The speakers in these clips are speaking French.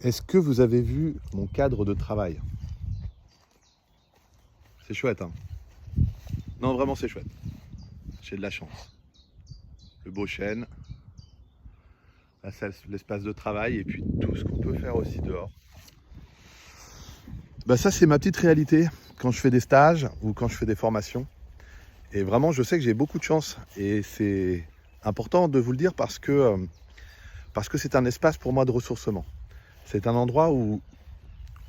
Est-ce que vous avez vu mon cadre de travail? C'est chouette, hein? Non, vraiment, c'est chouette. J'ai de la chance. Le beau chêne, l'espace de travail et puis tout ce qu'on peut faire aussi dehors. Bah ça, c'est ma petite réalité quand je fais des stages ou quand je fais des formations. Et vraiment, je sais que j'ai beaucoup de chance et c'est important de vous le dire parce que c'est un espace pour moi de ressourcement. C'est un endroit où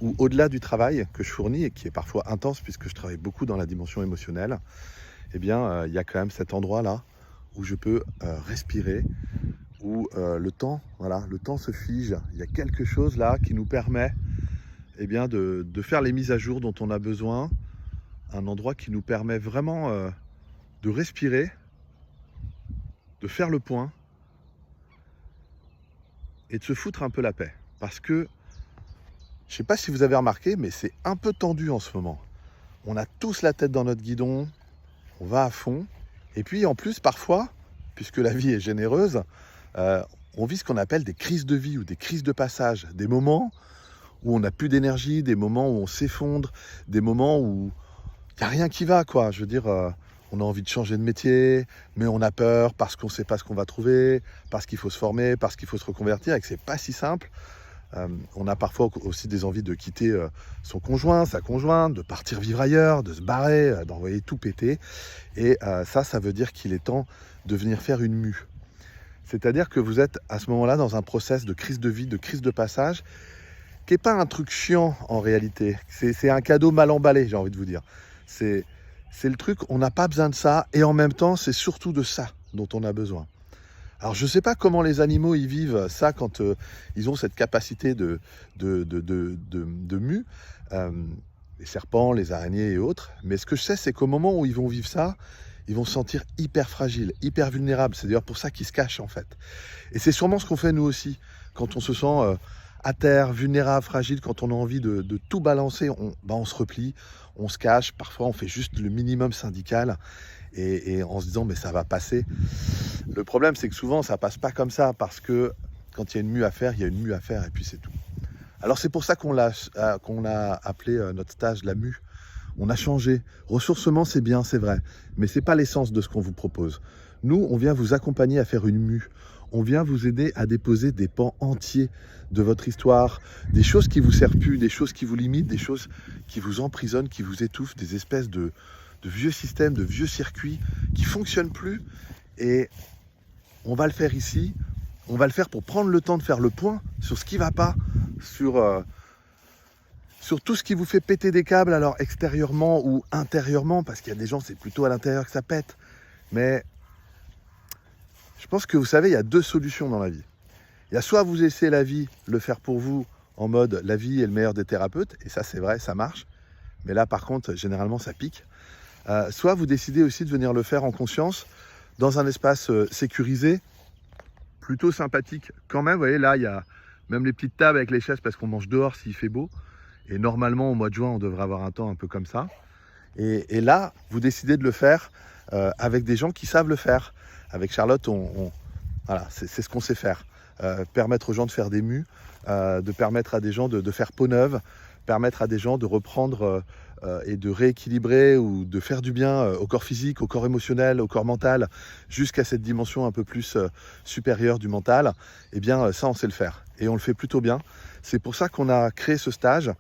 au-delà du travail que je fournis et qui est parfois intense puisque je travaille beaucoup dans la dimension émotionnelle, eh bien, il y a quand même cet endroit-là où je peux respirer, où le temps, voilà, le temps se fige. Il y a quelque chose là qui nous permet eh bien, de faire les mises à jour dont on a besoin. Un endroit qui nous permet vraiment de respirer, de faire le point et de se foutre un peu la paix. Parce que, je ne sais pas si vous avez remarqué, mais c'est un peu tendu en ce moment. On a tous la tête dans notre guidon, on va à fond. Et puis en plus, parfois, puisque la vie est généreuse, euh, on vit ce qu'on appelle des crises de vie ou des crises de passage. Des moments où on n'a plus d'énergie, des moments où on s'effondre, des moments où il n'y a rien qui va, quoi. Je veux dire, on a envie de changer de métier, mais on a peur parce qu'on ne sait pas ce qu'on va trouver, parce qu'il faut se former, parce qu'il faut se reconvertir et que c'est pas si simple. On a parfois aussi des envies de quitter son conjoint, sa conjointe, de partir vivre ailleurs, de se barrer, d'envoyer tout péter. Et ça veut dire qu'il est temps de venir faire une mue. C'est-à-dire que vous êtes à ce moment-là dans un process de crise de vie, de crise de passage, qui n'est pas un truc chiant en réalité. C'est un cadeau mal emballé, j'ai envie de vous dire. C'est le truc, on n'a pas besoin de ça, et en même temps, c'est surtout de ça dont on a besoin. Alors je ne sais pas comment les animaux y vivent ça quand ils ont cette capacité de mue, euh, les serpents, les araignées et autres, mais ce que je sais, c'est qu'au moment où ils vont vivre ça, ils vont se sentir hyper fragiles, hyper vulnérables. C'est d'ailleurs pour ça qu'ils se cachent en fait. Et c'est sûrement ce qu'on fait nous aussi, quand on se sent à terre, vulnérable, fragile, quand on a envie de tout balancer, on se replie, on se cache, parfois on fait juste le minimum syndical, et en se disant mais ça va passer. Le problème c'est que souvent ça passe pas comme ça, parce que quand il y a une mue à faire, il y a une mue à faire et puis c'est tout. Alors c'est pour ça qu'on a appelé notre stage la mue. On a changé. Ressourcement, c'est bien, c'est vrai, mais c'est pas l'essence de ce qu'on vous propose. Nous, on vient vous accompagner à faire une mue. On vient vous aider à déposer des pans entiers de votre histoire, des choses qui vous servent plus, des choses qui vous limitent, des choses qui vous emprisonnent, qui vous étouffent, des espèces de vieux systèmes, de vieux circuits qui fonctionnent plus. Et on va le faire ici. On va le faire pour prendre le temps de faire le point sur ce qui va pas, sur tout ce qui vous fait péter des câbles, alors extérieurement ou intérieurement, parce qu'il y a des gens, c'est plutôt à l'intérieur que ça pète. Mais je pense que vous savez, il y a deux solutions dans la vie. Il y a soit vous laissez la vie le faire pour vous, en mode la vie est le meilleur des thérapeutes, et ça c'est vrai, ça marche. Mais là par contre, généralement ça pique. Soit vous décidez aussi de venir le faire en conscience, dans un espace sécurisé, plutôt sympathique quand même. Vous voyez, là il y a même les petites tables avec les chaises parce qu'on mange dehors s'il fait beau. Et normalement, au mois de juin, on devrait avoir un temps un peu comme ça. Et là, vous décidez de le faire avec des gens qui savent le faire. Avec Charlotte, voilà, c'est ce qu'on sait faire. Permettre aux gens de faire des mues, de permettre à des gens de faire peau neuve, permettre à des gens de reprendre et de rééquilibrer ou de faire du bien au corps physique, au corps émotionnel, au corps mental, jusqu'à cette dimension un peu plus supérieure du mental. Eh bien, ça, on sait le faire. Et on le fait plutôt bien. C'est pour ça qu'on a créé ce stage.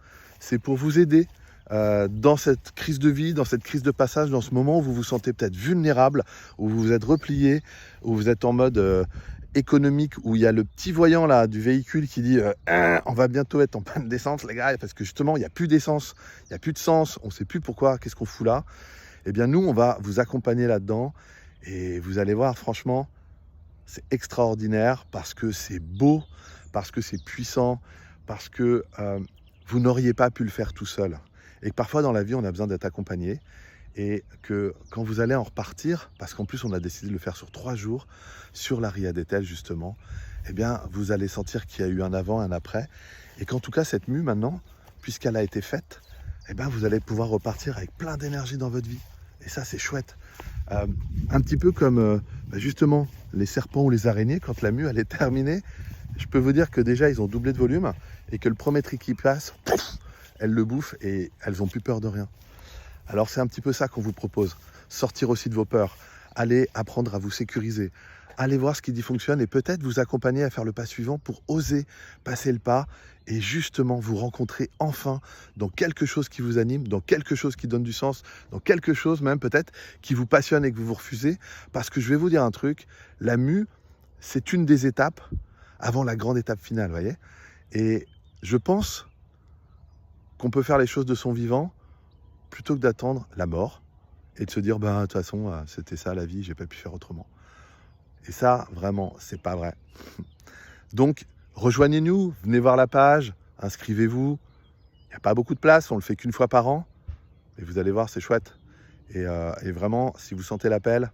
C'est pour vous aider dans cette crise de vie, dans cette crise de passage, dans ce moment où vous vous sentez peut-être vulnérable, où vous vous êtes replié, où vous êtes en mode économique, où il y a le petit voyant là du véhicule qui dit on va bientôt être en panne d'essence les gars, parce que justement il n'y a plus d'essence, il n'y a plus de sens, on ne sait plus pourquoi, qu'est-ce qu'on fout là. Eh bien nous on va vous accompagner là-dedans et vous allez voir, franchement c'est extraordinaire, parce que c'est beau, parce que c'est puissant, parce que vous n'auriez pas pu le faire tout seul. Et que parfois dans la vie, on a besoin d'être accompagné. Et que quand vous allez en repartir, parce qu'en plus on a décidé de le faire sur 3 jours, sur la Ria d'Etel justement, eh bien vous allez sentir qu'il y a eu un avant, un après. Et qu'en tout cas cette mue maintenant, puisqu'elle a été faite, eh bien vous allez pouvoir repartir avec plein d'énergie dans votre vie. Et ça c'est chouette. Un petit peu comme justement les serpents ou les araignées, quand la mue elle est terminée, je peux vous dire que déjà, ils ont doublé de volume et que le premier tri qui passe, pouf, elles le bouffent et elles n'ont plus peur de rien. Alors c'est un petit peu ça qu'on vous propose. Sortir aussi de vos peurs. Allez apprendre à vous sécuriser. Allez voir ce qui dit fonctionne et peut-être vous accompagner à faire le pas suivant pour oser passer le pas et justement vous rencontrer enfin dans quelque chose qui vous anime, dans quelque chose qui donne du sens, dans quelque chose même peut-être qui vous passionne et que vous refusez. Parce que je vais vous dire un truc, la mue, c'est une des étapes avant la grande étape finale, vous voyez. Et je pense qu'on peut faire les choses de son vivant plutôt que d'attendre la mort et de se dire, ben, de toute façon, c'était ça la vie, j'ai pas pu faire autrement. Et ça, vraiment, c'est pas vrai. Donc, rejoignez-nous, venez voir la page, inscrivez-vous. Il n'y a pas beaucoup de place, on le fait qu'une fois par an. Et vous allez voir, c'est chouette. Et vraiment, si vous sentez l'appel,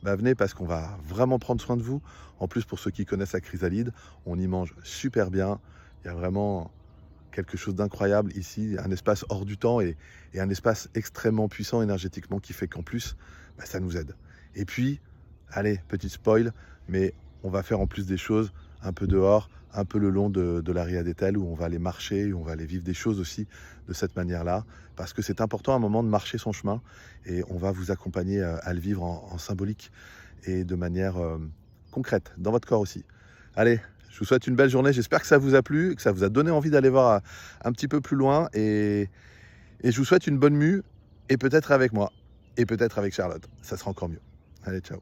bah venez parce qu'on va vraiment prendre soin de vous. En plus, pour ceux qui connaissent la chrysalide, on y mange super bien. Il y a vraiment quelque chose d'incroyable ici, un espace hors du temps et un espace extrêmement puissant énergétiquement qui fait qu'en plus, bah, ça nous aide. Et puis, allez, petit spoil, mais on va faire en plus des choses un peu dehors, un peu le long de la Ria d'Etel, où on va aller marcher, où on va aller vivre des choses aussi de cette manière-là, parce que c'est important à un moment de marcher son chemin, et on va vous accompagner à le vivre en symbolique et de manière concrète, dans votre corps aussi. Allez, je vous souhaite une belle journée, j'espère que ça vous a plu, que ça vous a donné envie d'aller voir un petit peu plus loin, et je vous souhaite une bonne mue, et peut-être avec moi, et peut-être avec Charlotte, ça sera encore mieux. Allez, ciao.